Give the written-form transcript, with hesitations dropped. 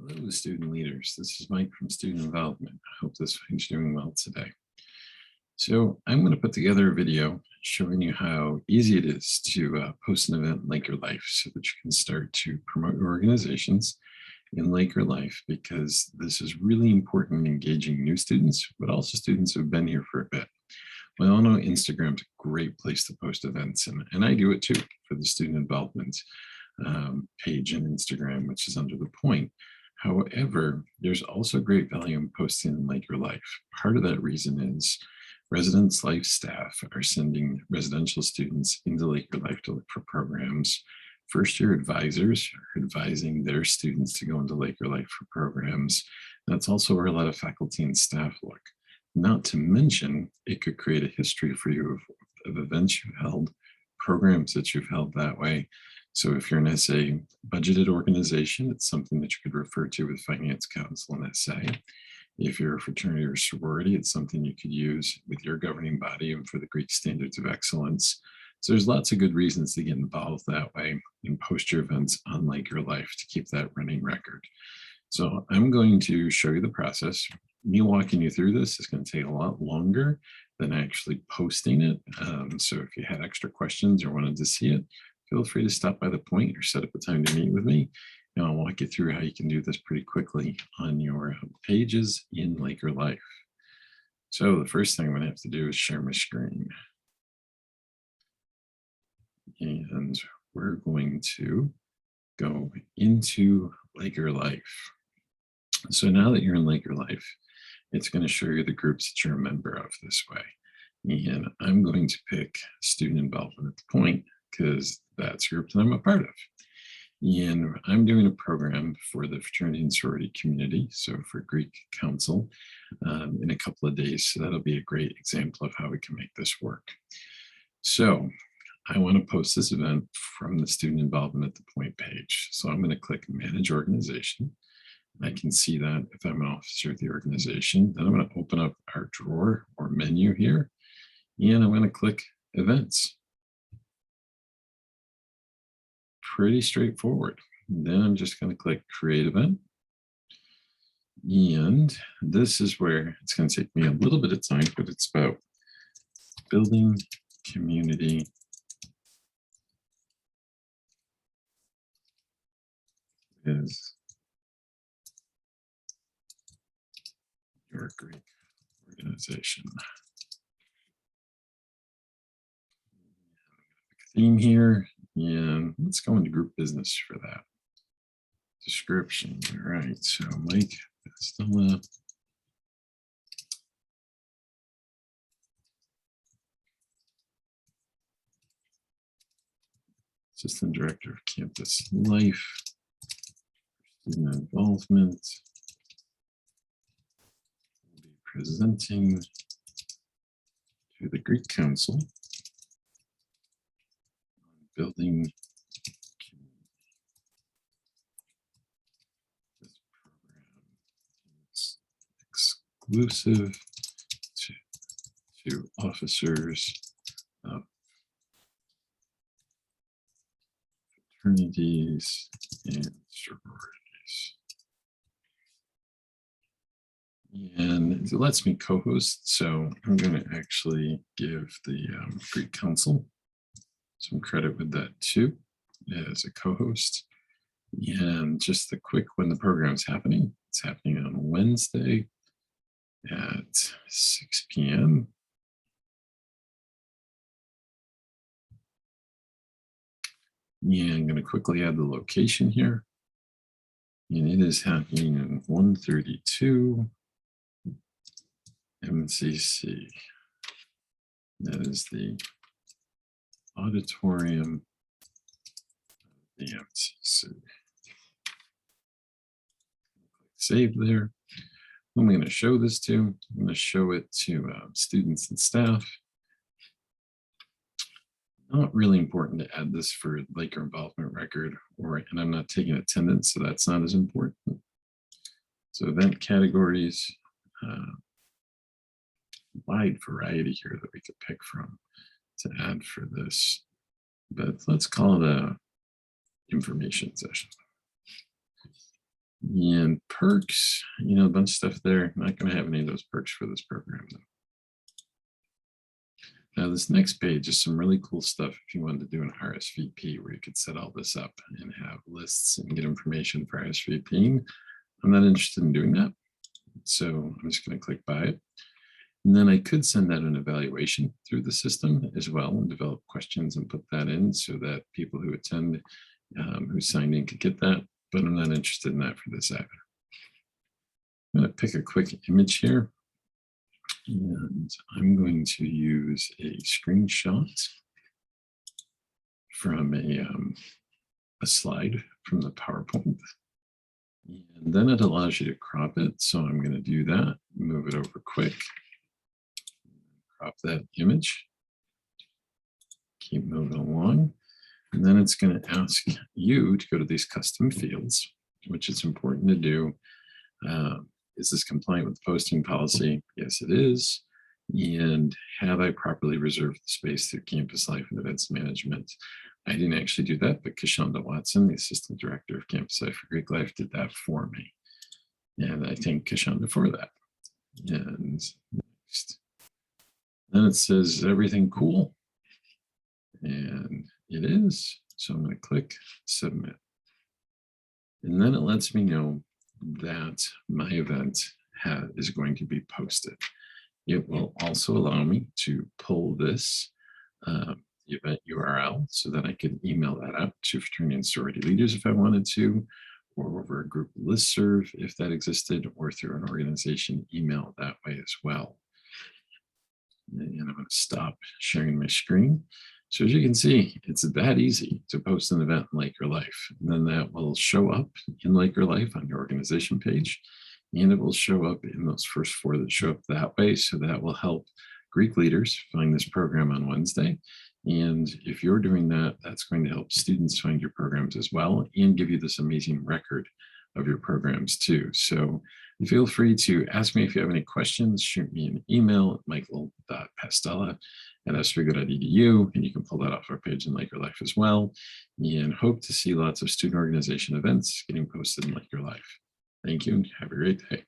Hello, student leaders. This is Mike from Student Development. I hope this finds you doing well today. So I'm going to put together a video showing you how easy it is to post an event like your life so that you can start to promote your organizations in Laker Life, because this is really important in engaging new students, but also students who have been here for a bit. We all know Instagram's a great place to post events, and I do it too for the student development page in Instagram, which is under the point. However, there's also great value in posting in Laker Life. Part of that reason is Residence Life staff are sending residential students into Laker Life to look for programs. First year advisors are advising their students to go into Laker Life for programs. That's also where a lot of faculty and staff look. Not to mention, it could create a history for you of events you've held, programs that you've held that way. So if you're an SA budgeted organization, it's something that you could refer to with Finance Council and SA. If you're a fraternity or sorority, it's something you could use with your governing body and for the Greek Standards of Excellence. So there's lots of good reasons to get involved that way and post your events on Laker Life to keep that running record. So I'm going to show you the process. Me walking you through this is going to take a lot longer than actually posting it. So if you had extra questions or wanted to see it, feel free to stop by the point or set up a time to meet with me. And I'll walk you through how you can do this pretty quickly on your pages in Laker Life. So the first thing I'm going to have to do is share my screen. And we're going to go into Laker Life. So now that you're in Laker Life, it's going to show you the groups that you're a member of this way. And I'm going to pick student involvement at the point because that's the group that I'm a part of. And I'm doing a program for the fraternity and sorority community, so for Greek Council, in a couple of days. So that'll be a great example of how we can make this work. So I want to post this event from the student involvement at the point page. So I'm going to click Manage Organization. I can see that if I'm an officer of the organization. Then I'm going to open up our drawer or menu here, and I'm going to click Events. Pretty straightforward. Then I'm just going to click Create Event. And this is where it's going to take me a little bit of time, but it's about building community is your Greek organization. Theme here, and let's go into group business for that. Description. All right, so Mike Stella. Assistant Director of Campus Life, student involvement. We'll be presenting to the Greek Council on building community. This program is exclusive to officers of fraternities and sororities. And it lets me co-host, so I'm going to actually give the Greek Council some credit with that too, as a co-host. And just the quick when the program's happening, it's happening on Wednesday at 6 p.m. Yeah, I'm going to quickly add the location here. And it is happening in 132 MCC. That is the auditorium of the MCC. Save there. Who am I going to show this to? I'm going to show it to students and staff. Not really important to add this for Laker involvement record, and I'm not taking attendance, so that's not as important. So event categories, wide variety here that we could pick from to add for this, but let's call it a information session. And perks, a bunch of stuff there. Not going to have any of those perks for this program, though. Now, this next page is some really cool stuff if you wanted to do an RSVP, where you could set all this up and have lists and get information for RSVPing. I'm not interested in doing that, so I'm just going to click buy it. And then I could send out an evaluation through the system as well and develop questions and put that in so that people who attend, who signed in, could get that, but I'm not interested in that for this either. I'm going to pick a quick image here. And I'm going to use a screenshot from a slide from the PowerPoint. And then it allows you to crop it. So I'm going to do that, move it over quick, crop that image, keep moving along. And then it's going to ask you to go to these custom fields, which is important to do. Is this compliant with the posting policy? Yes, it is. And have I properly reserved the space through Campus Life and Events Management? I didn't actually do that, but Kashonda Watson, the Assistant Director of Campus Life for Greek Life, did that for me. And I thank Kashonda for that. And next. Then it says, is everything cool? And it is. So I'm going to click submit. And then it lets me know that my event is going to be posted. It will also allow me to pull this event URL so that I can email that out to fraternity and sorority leaders if I wanted to, or over a group listserv if that existed, or through an organization email that way as well. And I'm going to stop sharing my screen. So as you can see, it's that easy to post an event in Like Your Life. And then that will show up in Like Your Life on your organization page. And it will show up in those first 4 that show up that way. So that will help Greek leaders find this program on Wednesday. And if you're doing that, that's going to help students find your programs as well and give you this amazing record of your programs too. So feel free to ask me if you have any questions. Shoot me an email at michael.pastella@rsvp.edu, and you can pull that off our page in Like Your Life as well. And hope to see lots of student organization events getting posted in Like Your Life. Thank you and have a great day.